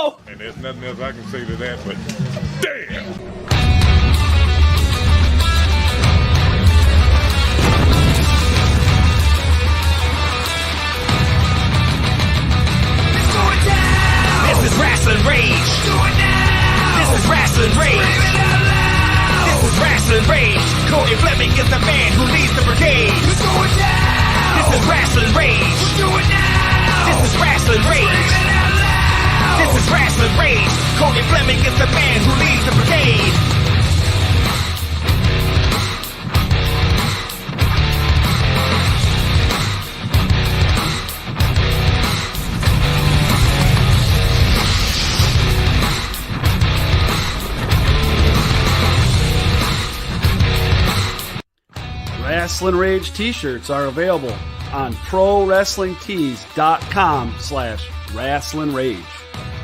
go. And there's nothing else I can say to that, but damn. This is Rasslin Rage. This is Rasslin Rage. This is Rasslin Rage. Cody Fleming is the man who leads the brigade. This is Rasslin Rage. This is Rasslin Rage. This is Rasslin Rage. Cody Fleming is the man who leads the brigade. Rasslin Rage t-shirts are available on prowrestlingtees.com/Rasslin Rage.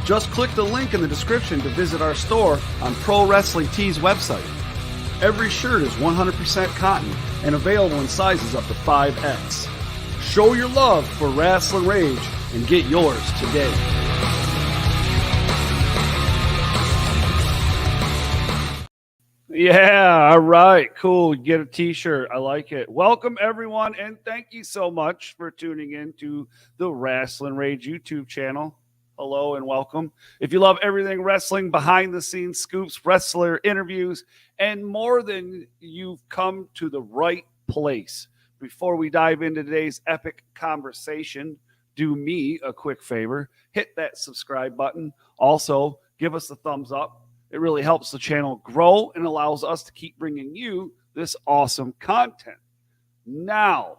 Just click the link in the description to visit our store on Pro Wrestling Tees website. Every shirt is 100% cotton and available in sizes up to 5X. Show your love for Rasslin Rage and get yours today. Yeah, all right, cool. Get a t-shirt. I like it. Welcome, everyone, and thank you so much for tuning in to the Rasslin Rage YouTube channel. Hello and welcome. If you love everything wrestling, behind-the-scenes scoops, wrestler interviews, and more, than you've come to the right place. Before we dive into today's epic conversation, do me a quick favor. Hit that subscribe button. Also, give us a thumbs up. It really helps the channel grow and allows us to keep bringing you this awesome content. Now,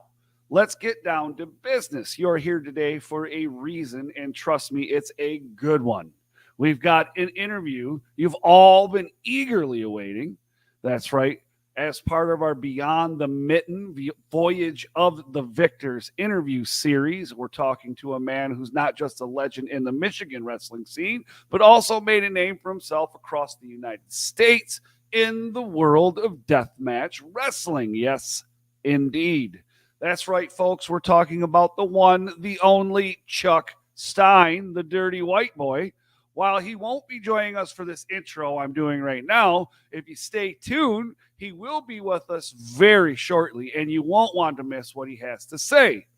let's get down to business. You're here today for a reason, and trust me, it's a good one. We've got an interview you've all been eagerly awaiting. That's right. As part of our Beyond the Mitten Voyage of the Victors interview series, we're talking to a man who's not just a legend in the Michigan wrestling scene, but also made a name for himself across the United States in the world of deathmatch wrestling. Yes, indeed. That's right, folks. We're talking about the one, the only Chuck Stein, the dirty white boy. While he won't be joining us for this intro I'm doing right now, if you stay tuned, he will be with us very shortly, and you won't want to miss what he has to say.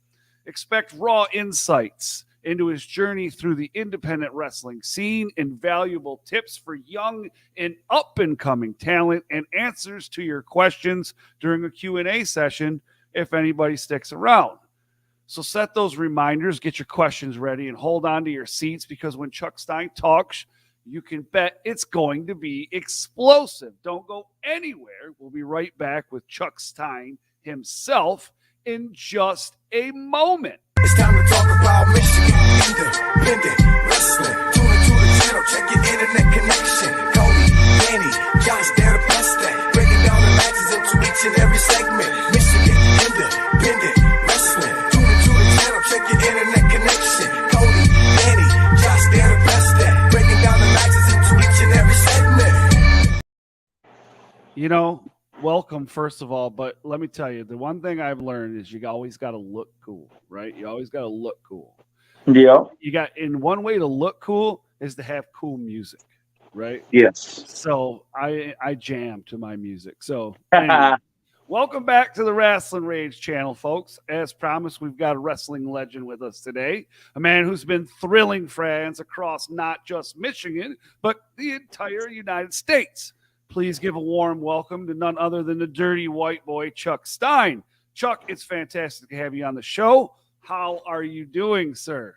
Expect raw insights into his journey through the independent wrestling scene, invaluable tips for young and up-and-coming talent, and answers to your questions during a Q&A session if anybody sticks around. So set those reminders, get your questions ready, and hold on to your seats, because when Chuck Stein talks, you can bet it's going to be explosive. Don't go anywhere. We'll be right back with Chuck Stein himself in just a moment. It's time to talk about Michigan independent wrestling. Tune into the channel, check your internet connection. Cody, Danny, Josh, they're the best at breaking down the matches into each and every segment. Michigan independent wrestling. Tune into the channel, check your internet connection. Cody, Danny, Josh, they're the best at breaking down the matches into each and every segment. You know, welcome, first of all, but let me tell you, the one thing I've learned is you always got to look cool, right? You always got to look cool. Yeah. You got, in one way to look cool is to have cool music, right? Yes. So I jam to my music. So anyway, welcome back to the Rasslin Rage channel, folks. As promised, we've got a wrestling legend with us today, a man who's been thrilling fans across not just Michigan, but the entire United States. Please give a warm welcome to none other than the dirty white boy, Chuck Stein. Chuck, it's fantastic to have you on the show. How are you doing, sir?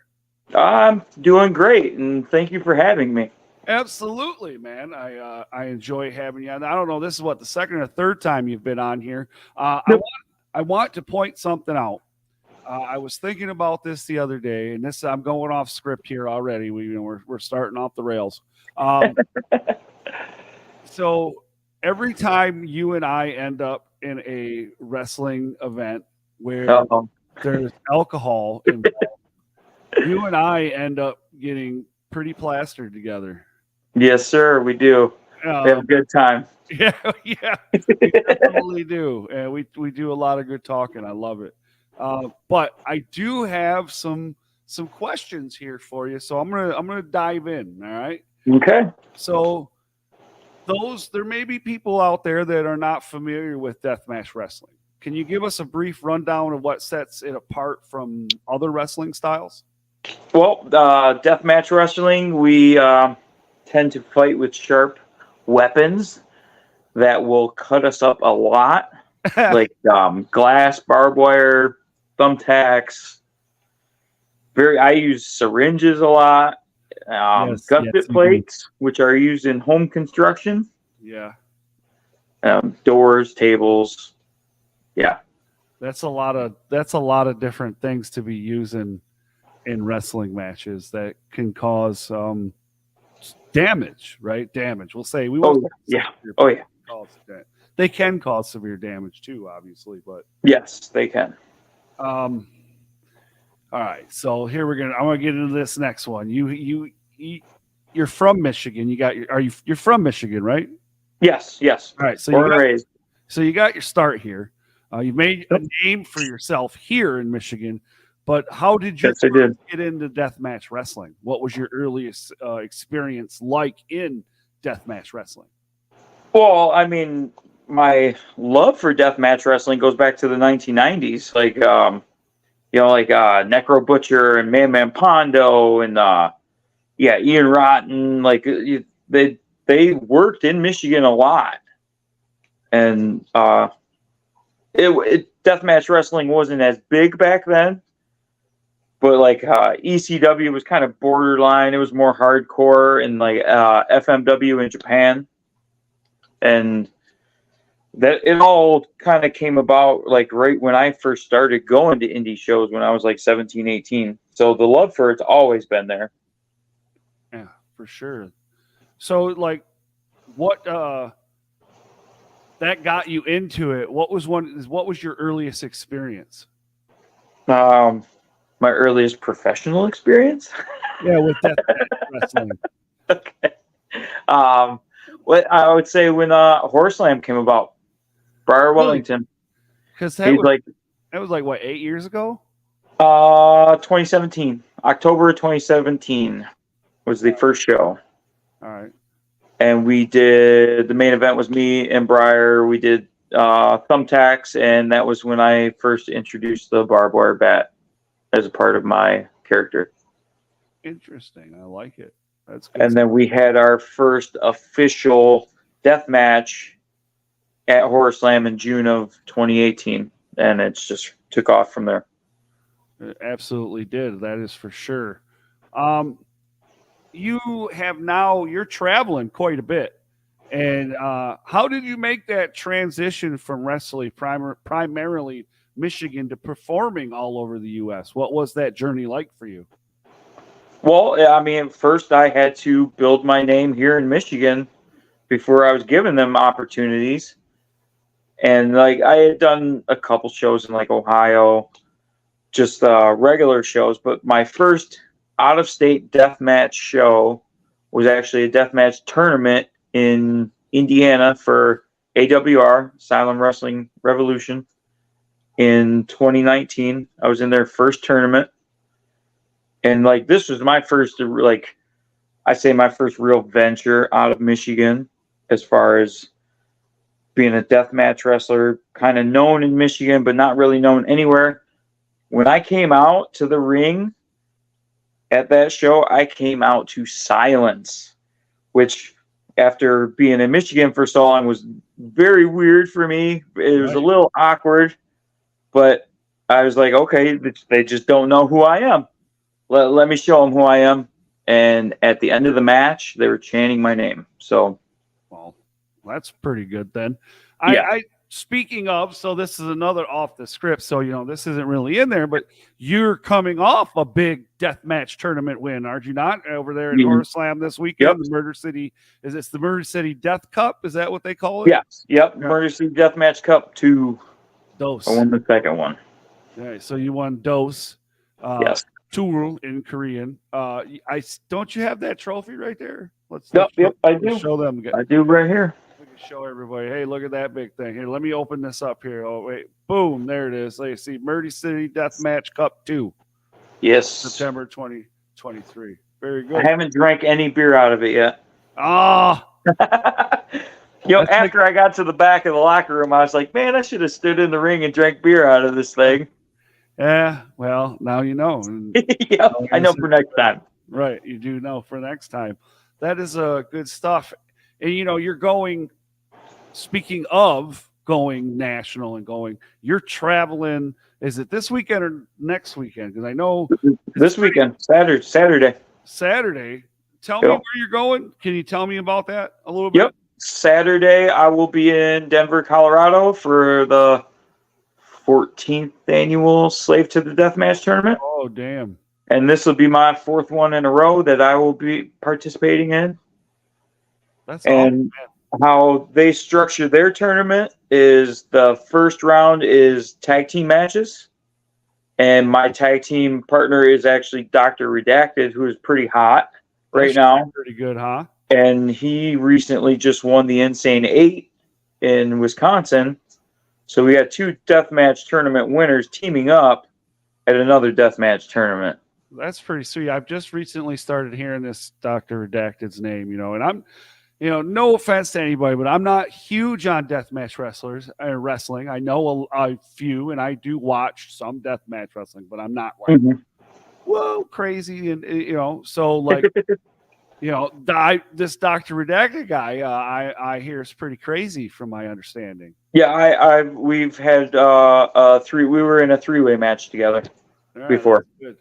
I'm doing great, and thank you for having me. Absolutely, man. I enjoy having you on. I don't know, this is what, the second or third time you've been on here. I want to point something out. I was thinking about this the other day, and this, I'm going off script here already. We're starting off the rails. So every time you and I end up in a wrestling event where there's alcohol involved, you and I end up getting pretty plastered together. Yes, sir, we do. We have a good time. Yeah, we definitely do. And we do a lot of good talking. I love it. But I do have some some questions here for you. So I'm gonna dive in. All right. Okay. So there may be people out there that are not familiar with deathmatch wrestling. Can you give us a brief rundown of what sets it apart from other wrestling styles? Well, deathmatch wrestling, we tend to fight with sharp weapons that will cut us up a lot, like glass, barbed wire, thumbtacks. I use syringes a lot. Gusset plates, which are used in home construction. Yeah. Doors, tables. Yeah. That's a lot of different things to be using in wrestling matches that can cause damage, right? Damage. We'll say we won't. Oh yeah. They can cause severe damage too, obviously, but yes, they can. All right, so here I'm gonna get into this next one. You're from Michigan. You're from Michigan, right? Yes. All right, so you got your start here. You made a name for yourself here in Michigan, but how did you get into deathmatch wrestling? What was your earliest experience like in deathmatch wrestling? Well, I mean, my love for deathmatch wrestling goes back to the 1990s, like Necro Butcher and Man Pondo and Ian Rotten. Like they worked in Michigan a lot, and deathmatch wrestling wasn't as big back then, but like ECW was kind of borderline. It was more hardcore, and like FMW in Japan, and that it all kind of came about like right when I first started going to indie shows when I was like 17, 18. So the love for it's always been there. Yeah, for sure. So like what that got you into it? What was your earliest experience? My earliest professional experience? Yeah, with deathmatch wrestling. Okay. What I would say when Horse Slam came about, Briar Wellington. Because that was like what, 8 years ago? 2017. October 2017 was the first show. All right. And we did, the main event was me and Briar. We did thumbtacks, and that was when I first introduced the barbed wire bat as a part of my character. Interesting. I like it. That's good. And then we had our first official death match at Horror Slam in June of 2018, and it just took off from there. It absolutely did. That is for sure. You're traveling quite a bit. And how did you make that transition from wrestling primarily Michigan to performing all over the U.S.? What was that journey like for you? Well, I mean, first I had to build my name here in Michigan before I was giving them opportunities. And like I had done a couple shows in like Ohio, just regular shows, but my first out-of-state deathmatch show was actually a deathmatch tournament in Indiana for AWR, Asylum Wrestling Revolution, in 2019. I was in their first tournament. And like this was my first, like I say, my first real venture out of Michigan as far as being a deathmatch wrestler, kind of known in Michigan, but not really known anywhere. When I came out to the ring at that show, I came out to silence, which after being in Michigan for so long was very weird for me. It was a little awkward, but I was like, okay, they just don't know who I am. Let me show them who I am. And at the end of the match, they were chanting my name. So, well, that's pretty good then. Yeah. Speaking of, so this is another off the script. So, this isn't really in there, but you're coming off a big deathmatch tournament win, aren't you not? Over there at Horror Slam this weekend, Yep. the Murder City. Is this the Murder City Death Cup? Is that what they call it? Yes. Yep. Yeah. Murder City Deathmatch Cup 2. Dose. I won the second one. Okay, so you won Dose. Yes. Tool in Korean. Don't you have that trophy right there? Yep, I do. Show them. I do right here. We can show everybody. Hey, look at that big thing. Here, let me open this up here. Oh wait, boom, there it is. Let you see, Murder City Deathmatch Cup 2. Yes. September 2023. Very I good. haven't drank any beer out of it yet. Ah, After I got to the back of the locker room, I was like, man, I should have stood in the ring and drank beer out of this thing. yeah. Well, now you know. Yep, I know for next time. Right, you do know for next time. That is good stuff. And you're going. Speaking of going national and you're traveling. Is it this weekend or next weekend? Because I know This weekend, Saturday. Saturday. Tell me where you're going. Can you tell me about that a little bit? Yep. Saturday, I will be in Denver, Colorado for the 14th annual Slave to the Deathmatch tournament. Oh, damn. And this will be my 4th one in a row that I will be participating in. That's awesome, man. How they structure their tournament is the first round is tag team matches. And my tag team partner is actually Dr. Redacted, who is pretty hot right now. Pretty good, huh? And he recently just won the Insane 8 in Wisconsin. So we got 2 deathmatch tournament winners teaming up at another deathmatch tournament. That's pretty sweet. I've just recently started hearing this Dr. Redacted's name, and I'm, no offense to anybody, but I'm not huge on deathmatch wrestling. I know a few, and I do watch some deathmatch wrestling, but I'm not like, whoa, crazy. And, so like, this Dr. Redacted guy, I hear is pretty crazy from my understanding. Yeah, we've had we were in a 3-way match together before. Good.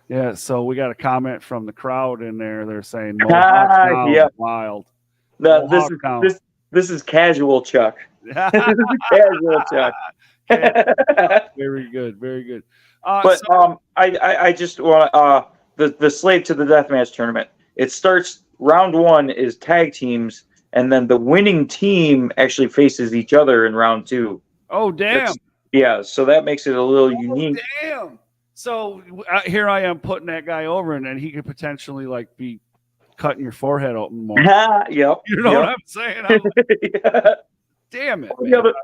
Yeah, so we got a comment from the crowd in there. They're saying, yeah, wild. No, this is casual Chuck. This is casual Chuck. Very good, very good. I just want the Slave to the Deathmatch tournament. It starts round 1 is tag teams, and then the winning team actually faces each other in round 2. Oh, damn! So that makes it a little unique. Damn! So here I am putting that guy over, and then he could potentially be cutting your forehead open more. Yep. You know what I'm saying? Yeah. Damn it!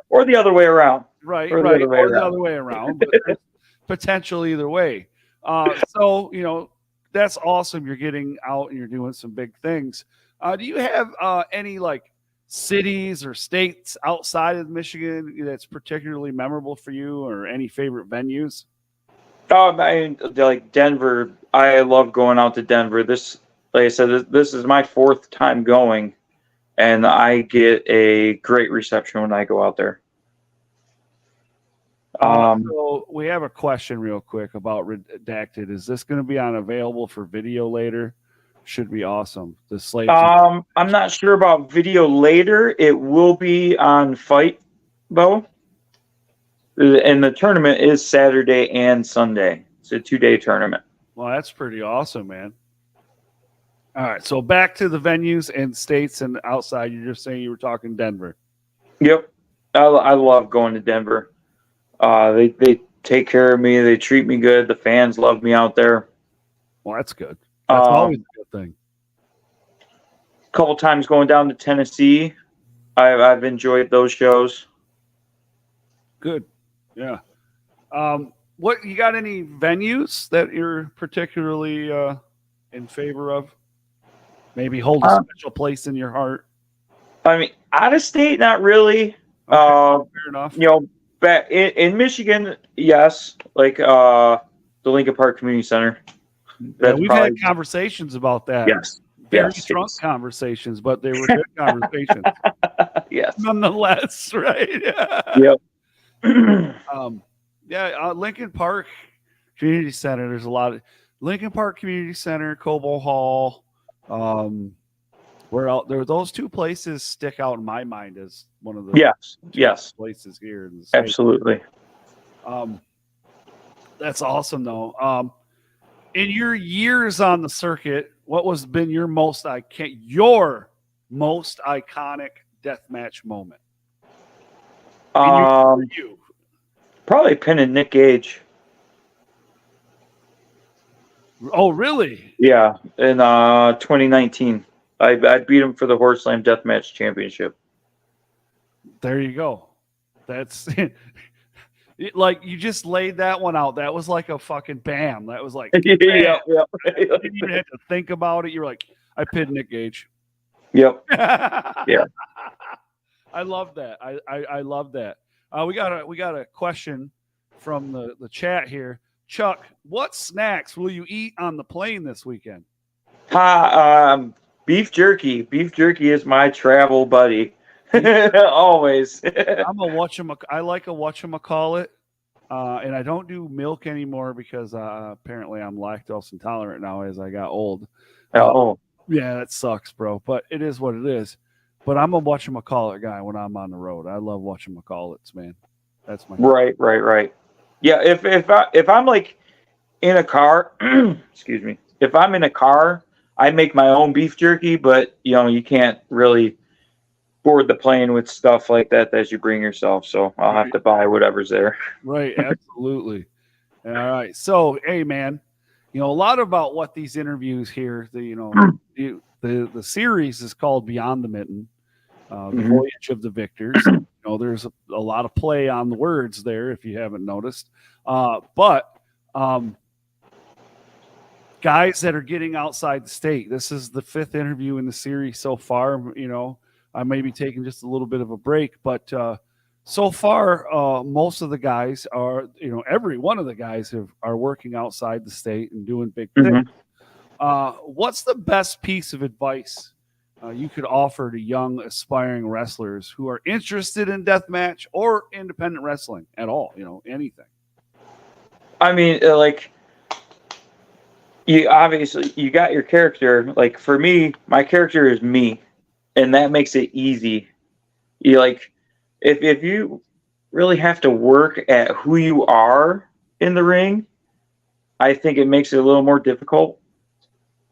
Or the other way around. Right. Or the other way around. But there's potential either way. So that's awesome. You're getting out and you're doing some big things. Do you have any cities or states outside of Michigan that's particularly memorable for you, or any favorite venues? Like Denver. I love going out to Denver. Like I said, this is my 4th time going, and I get a great reception when I go out there. So we have a question real quick about Redacted. Is this going to be available for video later? Should be awesome. The Slave. I'm not sure about video later. It will be on Fight, though. And the tournament is Saturday and Sunday. It's a 2-day tournament. Well, that's pretty awesome, man. All right, so back to the venues and states and outside. You're just saying you were talking Denver. Yep. I love going to Denver. They take care of me. They treat me good. The fans love me out there. Well, that's good. That's always a good thing. A couple times going down to Tennessee. I've enjoyed those shows. Good. Yeah. What you got? Any venues that you're particularly in favor of? Maybe hold a special place in your heart. I mean, out of state, not really. Okay, fair enough. Back in Michigan, yes, like the Lincoln Park Community Center. We've had conversations about that. Yes. Very drunk conversations, but they were good conversations. Yes. Nonetheless, right? Yep. Lincoln Park Community Center. There's a lot of Lincoln Park Community Center, Cobo Hall. Where out there, those 2 places stick out in my mind as one of the places here in the state. Absolutely. That's awesome, though. In your years on the circuit, what was been your most iconic deathmatch moment? Probably pinning Nick Gage. Oh, really? Yeah, in 2019, I beat him for the Horse Slam Deathmatch Championship. There you go. That's Like you just laid that one out. That was like a fucking bam. That was like, Yep, yep. you didn't even have to think about it. You're like, I pinned Nick Gage. Yep. Yeah. I love that. I love that. We got a question from the chat here. Chuck, what snacks will you eat on the plane this weekend? Beef jerky. Beef jerky is my travel buddy. Always. I like a whatchamacallit. And I don't do milk anymore because apparently I'm lactose intolerant now as I got old. Yeah, that sucks, bro. But it is what it is. But I'm a whatchamacallit guy when I'm on the road. I love whatchamacallits, man. That's my right. Yeah, if I'm like in a car, excuse me. If I'm in a car, I make my own beef jerky, but you can't really board the plane with stuff like that as you bring yourself. So I'll have to buy whatever's there. Right, absolutely. All right. So, hey, man, a lot about what these interviews here, the series is called Beyond the Mitten, the Voyage of the Victors. There's a lot of play on the words there, if you haven't noticed. But guys that are getting outside the state, this is the 5th interview in the series so far. I may be taking just a little bit of a break, but so far, most of the guys are, every one of the guys are working outside the state and doing big things. What's the best piece of advice you could offer to young aspiring wrestlers who are interested in deathmatch or independent wrestling at all? Anything. I mean, you got your character. Like for me, my character is me, and that makes it easy. If you really have to work at who you are in the ring, I think it makes it a little more difficult.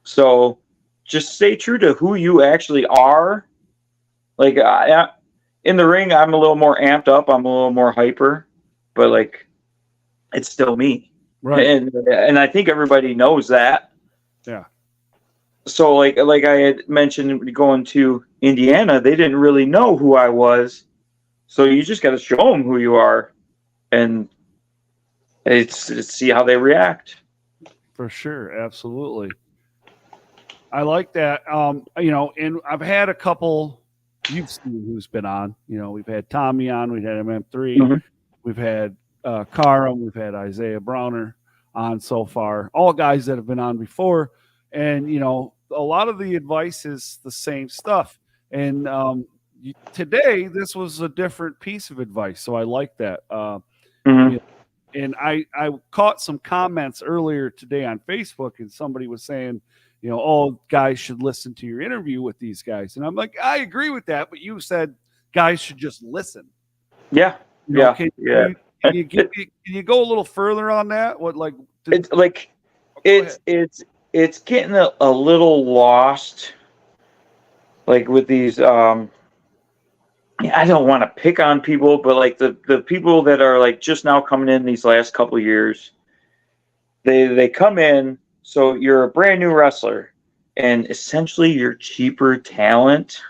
So just stay true to who you actually are. Like in the ring, I'm a little more amped up. I'm a little more hyper, but it's still me. Right. And I think everybody knows that. Yeah. So like I had mentioned going to Indiana, they didn't really know who I was. So you just got to show them who you are, and it's see how they react. For sure, absolutely. I like that. And I've had a couple you've seen who's been on. We've had Tommy on, we've had MM3, we've had Karam, we've had Isaiah Browner on so far. All guys that have been on before, and a lot of the advice is the same stuff. And today, this was a different piece of advice, so I like that. And I caught some comments earlier today on Facebook, and somebody was saying, guys should listen to your interview with these guys. And I'm like, I agree with that, but you said guys should just listen. Yeah. Can you go a little further on that? It's getting a little lost, like with these. I don't want to pick on people, but the people that are just now coming in these last couple of years, they come in. So you're a brand new wrestler, and essentially you're cheaper talent,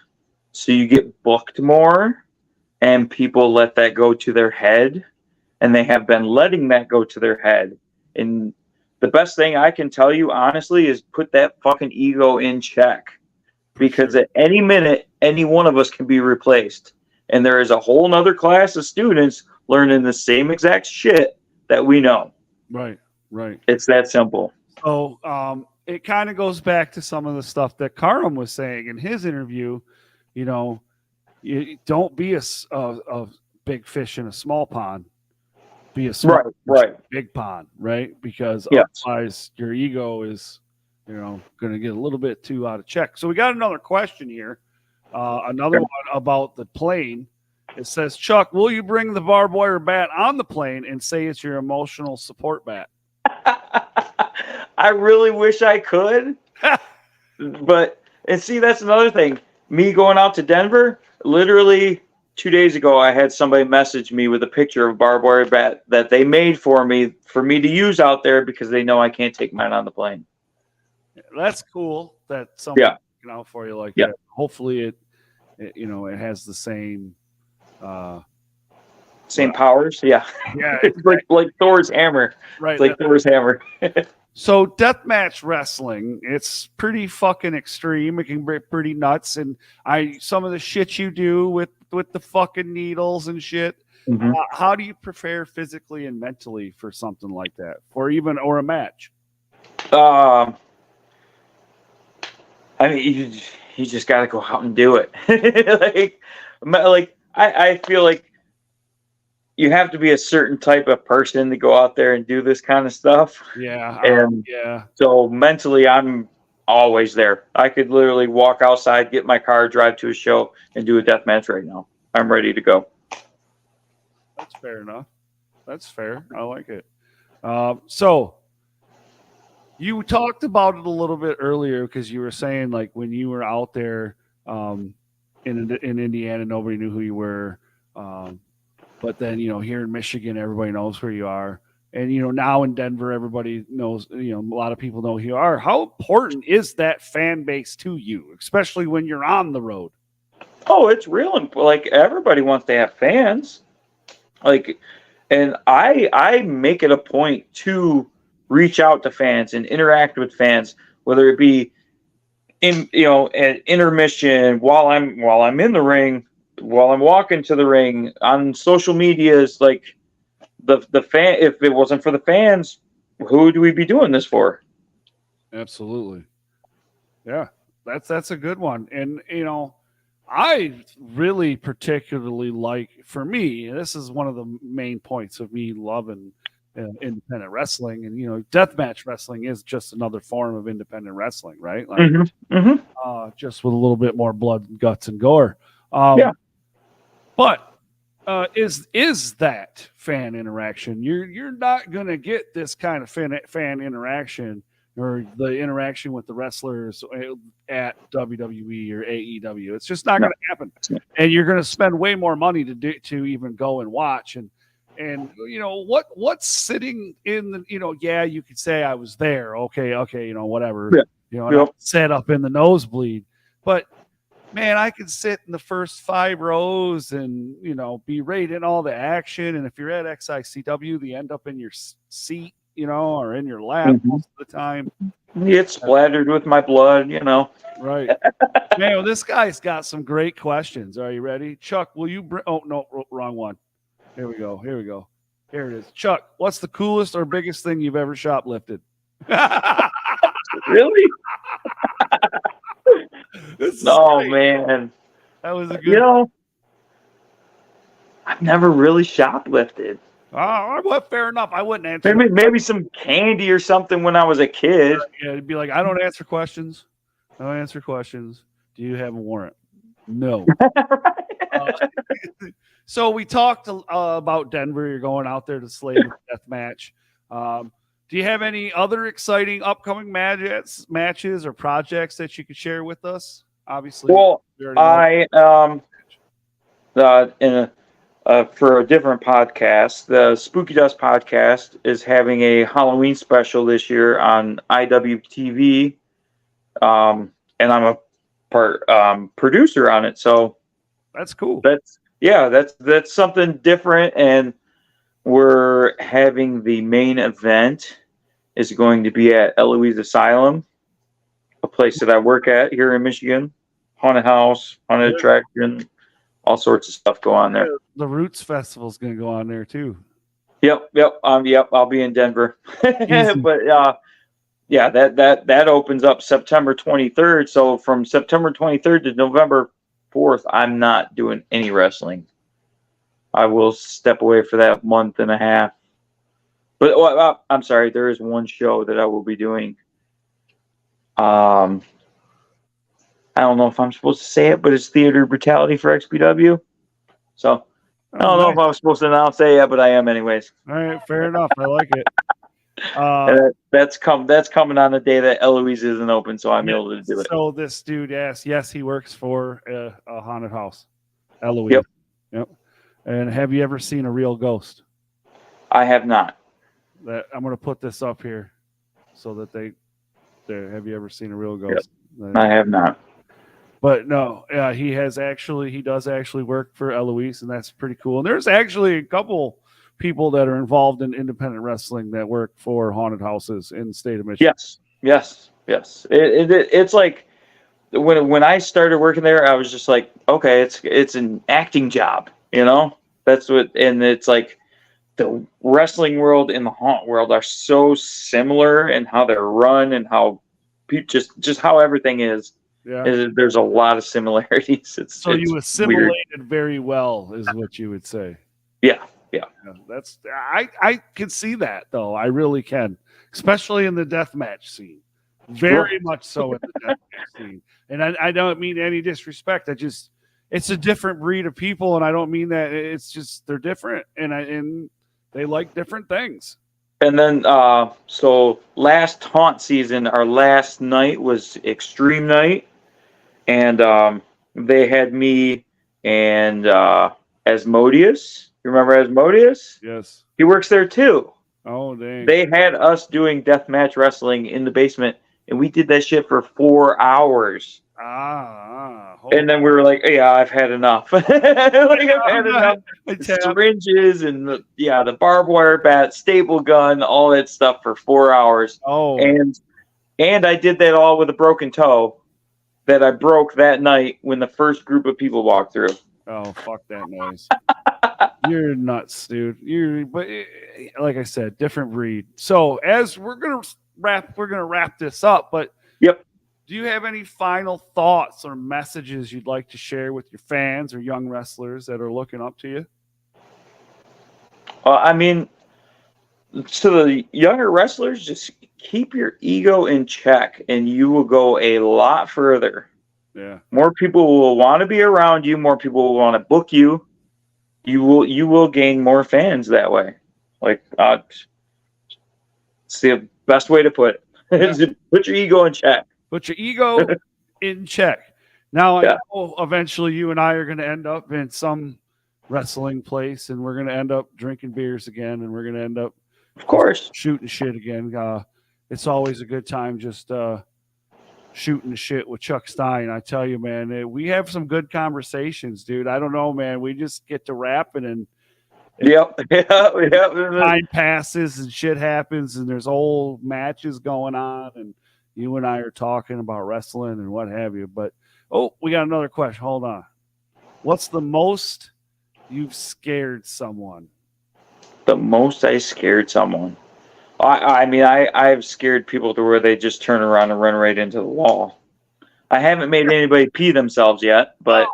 so you get booked more, and people let that go to their head, and they have been letting that go to their head. And the best thing I can tell you, honestly, is put that fucking ego in check, because at any minute, any one of us can be replaced. And there is a whole nother class of students learning the same exact shit that we know. Right. It's that simple. So it kind of goes back to some of the stuff that Karam was saying in his interview. You don't be a big fish in a small pond. Be a small big pond, right? Because otherwise your ego is, going to get a little bit too out of check. So we got another question here. Another one about the plane. It says, Chuck, will you bring the barbed wire bat on the plane and say it's your emotional support bat? I really wish I could. And see, that's another thing. Me going out to Denver, literally 2 days ago, I had somebody message me with a picture of a barbed wire bat that they made for me to use out there because they know I can't take mine on the plane. That's cool that someone's looking out for you like that. Hopefully it has the same Same powers, yeah. Yeah, It's like Thor's hammer. right. It's like Thor's hammer. So deathmatch wrestling, it's pretty fucking extreme. It can be pretty nuts, and some of the shit you do with the fucking needles and shit. Mhm. How do you prepare physically and mentally for something like that, or a match? I mean, you just got to go out and do it. I feel like you have to be a certain type of person to go out there and do this kind of stuff. Yeah, And yeah. So mentally, I'm always there. I could literally walk outside, get my car, drive to a show, and do a death match right now. I'm ready to go. That's fair enough. That's fair. I like it. So you talked about it a little bit earlier because you were saying like when you were out there in Indiana, nobody knew who you were. But then, here in Michigan, everybody knows who you are. And, now in Denver, everybody knows, a lot of people know who you are. How important is that fan base to you, especially when you're on the road? Oh, it's real. Like, everybody wants to have fans. Like, and I make it a point to reach out to fans and interact with fans, whether it be at intermission, while I'm in the ring, while I'm walking to the ring, on social medias. Like the fan, if it wasn't for the fans, who would we be doing this for? Absolutely. Yeah, that's a good one. And I really particularly like, for me, and this is one of the main points of me loving independent wrestling, and deathmatch wrestling is just another form of independent wrestling, right? Like, just with a little bit more blood, guts, and gore. Yeah. But is that fan interaction? You're not gonna get this kind of fan interaction, or the interaction with the wrestlers at WWE or AEW. It's just not going to happen, and you're going to spend way more money to even go and watch. And what's sitting in the yeah, you could say I was there. Okay, whatever. Yeah. Set up in the nosebleed, but man, I could sit in the first 5 rows and be right in all the action. And if you're at XICW, they end up in your seat, or in your lap most of the time. It's splattered with my blood, Right. Man, this guy's got some great questions. Are you ready? Chuck, will you bring... Oh, no, wrong one. Here we go. Here it is. Chuck, what's the coolest or biggest thing you've ever shoplifted? Really? Oh, great. man. That was a good... I've never really shoplifted. Well, fair enough. I wouldn't answer. Maybe some candy or something when I was a kid. Yeah, it'd be like, I don't answer questions. I don't answer questions. Do you have a warrant? No. So we talked about Denver. You're going out there to slay the death match. Do you have any other exciting upcoming matches or projects that you could share with us? Obviously, well, for a different podcast, the Spooky Dust podcast is having a Halloween special this year on IWTV, and I'm a part producer on it. So that's cool. That's something different, and we're having the main event is going to be at Eloise Asylum, a place that I work at here in Michigan. Haunted house, haunted attraction, all sorts of stuff go on there. The Roots Festival is going to go on there too. Yep. I'll be in Denver, but that opens up September 23rd. So from September 23rd to November 4th, I'm not doing any wrestling. I will step away for that month and a half. But I'm sorry, there is one show that I will be doing. I don't know if I'm supposed to say it, but it's Theater Brutality for XPW. So I don't know if I was supposed to announce that yet, but I am anyways. All right, fair enough. I like it. That's coming on the day that Eloise isn't open, so I'm able to do it. So this dude asked, yes, he works for a haunted house, Eloise. Yep. And have you ever seen a real ghost? I have not. I'm going to put this up here so that have you ever seen a real ghost? Yep. I have not. But no, he does actually work for Eloise, and that's pretty cool. And there's actually a couple people that are involved in independent wrestling that work for haunted houses in the state of Michigan. Yes. It's like when I started working there, I was just like, okay, it's an acting job, That's what, and it's like the wrestling world and the haunt world are so similar in how they're run and how just how everything is. Yeah. There's a lot of similarities. So you weird. assimilated very well, is what you would say. Yeah. That's I can see that though. I really can, especially in the deathmatch scene. Very much so in the deathmatch scene. And I don't mean any disrespect. It's a different breed of people, and I don't mean that. It's just they're different, and they like different things. And then, so last haunt season, our last night was Extreme Night, and they had me and Asmodeus. You remember Asmodeus? Yes. He works there too. Oh, dang. They had us doing deathmatch wrestling in the basement, and we did that shit for 4 hours. And then we were like, "Yeah, I've had enough. I've had enough. Syringes and the barbed wire bat, staple gun, all that stuff for 4 hours. Oh, and I did that all with a broken toe that I broke that night when the first group of people walked through. Oh, fuck that noise. You're nuts, dude. But like I said, different breed. So as we're gonna wrap this up. But yep. Do you have any final thoughts or messages you'd like to share with your fans or young wrestlers that are looking up to you? I mean, to the younger wrestlers, just keep your ego in check, and you will go a lot further. Yeah. More people will want to be around you. More people will want to book you. You will gain more fans that way. Like, it's the best way to put it. Yeah. Put your ego in check. Put your ego in check. Now, I know eventually you and I are going to end up in some wrestling place, and we're going to end up drinking beers again, and we're going to end up, of course, shooting shit again. It's always a good time just shooting shit with Chuck Stein. I tell you, man, we have some good conversations, dude. I don't know, man. We just get to rapping and time passes and shit happens, and there's old matches going on, and you and I are talking about wrestling and what have you. But, we got another question. Hold on. What's the most you've scared someone? The most I scared someone? I mean, I've scared people to where they just turn around and run right into the wall. I haven't made anybody pee themselves yet, but...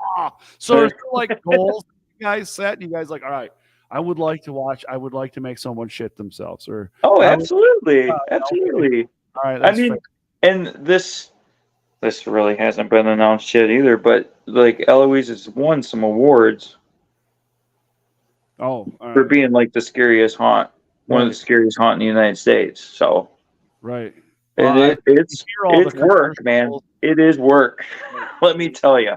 So there's like goals you guys set, and you guys like, all right, I would like to make someone shit themselves. Absolutely. Absolutely. All right. I mean... Fair. And this really hasn't been announced yet either, but like Eloise has won some awards. For being like the scariest haunt, one of the scariest haunt in the United States. So, right. And it's work, man. It is work. Let me tell you.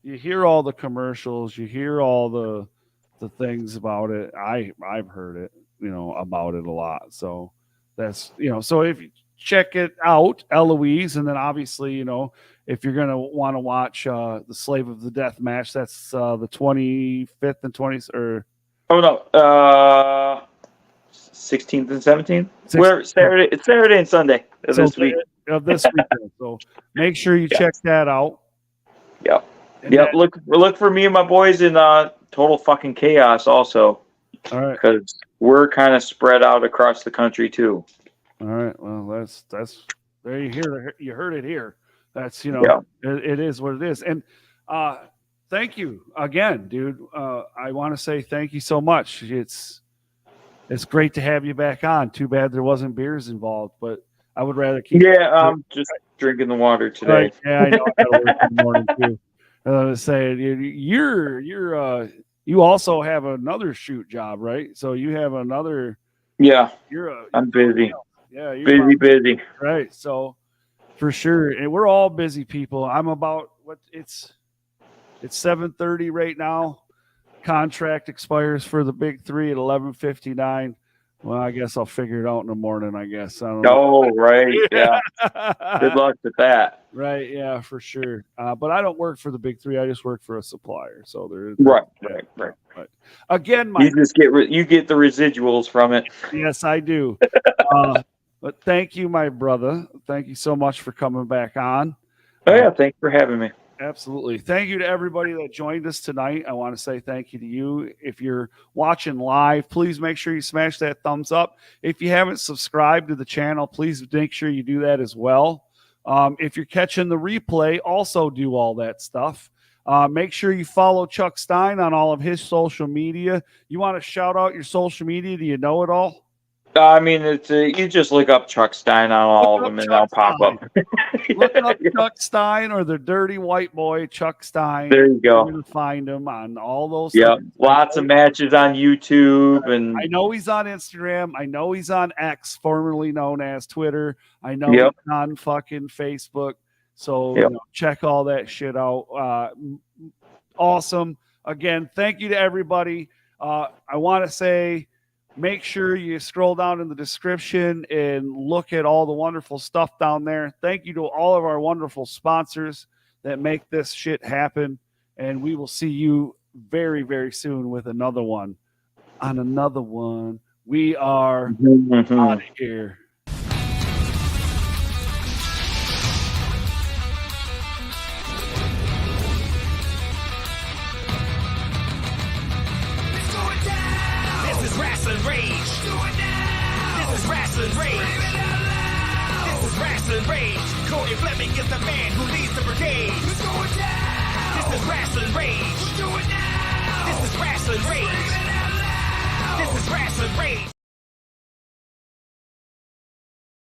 You hear all the commercials. You hear all the things about it. I've heard it, about it a lot. So that's, so if you check it out, Eloise, and then obviously, if you're gonna want to watch the Slave of the Death match, that's the 25th and 20th, or 16th and 17th. Where Saturday? It's Saturday and Sunday of this week. Of this weekend. So make sure you check that out. Yep. Look for me and my boys in Total Fucking Chaos also. All right. Because we're kind of spread out across the country too. All right. Well, that's there. You heard it here. That's it is what it is. And thank you again, dude. I want to say thank you so much. It's great to have you back on. Too bad there wasn't beers involved, but I would rather keep. Yeah, I'm just drinking the water today. Right. Yeah, I know. I got to work in the morning too. I was saying you also have another shoot job, right? So you have another. Yeah. I'm busy. Yeah, you're busy. Right. So for sure. And we're all busy people. I'm about it's 7:30 right now. Contract expires for the big three at 11:59. Well, I guess I'll figure it out in the morning, I guess. I don't know. Oh, right. Yeah. Good luck with that. Right, yeah, for sure. But I don't work for the big three. I just work for a supplier. So there's Right. But again, You just get you get the residuals from it. yes, I do. But thank you, my brother. Thank you so much for coming back on. Oh yeah, thanks for having me. Absolutely. Thank you to everybody that joined us tonight. I want to say thank you to you. If you're watching live, please make sure you smash that thumbs up. If you haven't subscribed to the channel, please make sure you do that as well. If you're catching the replay, also do all that stuff. Make sure you follow Chuck Stein on all of his social media. You want to shout out your social media? Do you know it all? I mean, it's you just look up Chuck Stein on all of them, and they'll pop up. Look up Chuck Stein or the dirty white boy Chuck Stein. There you go. You're gonna find him on all those. Yeah, things. lots of matches on YouTube, and I know he's on Instagram. I know he's on X, formerly known as Twitter. I know Yep. he's on fucking Facebook. So Yep. check all that shit out. Awesome. Again, thank you to everybody. I want to say, make sure you scroll down in the description and look at all the wonderful stuff down there. Thank you to all of our wonderful sponsors that make this shit happen. And we will see you very, very soon with another one. On another one, we are out of here. This is Rasslin Rage. This is Rasslin Rage. This is Rasslin Rage. Corey Fleming is the man who leads the brigade. This is Rasslin Rage. This is Rasslin Rage. This is Rasslin Rage.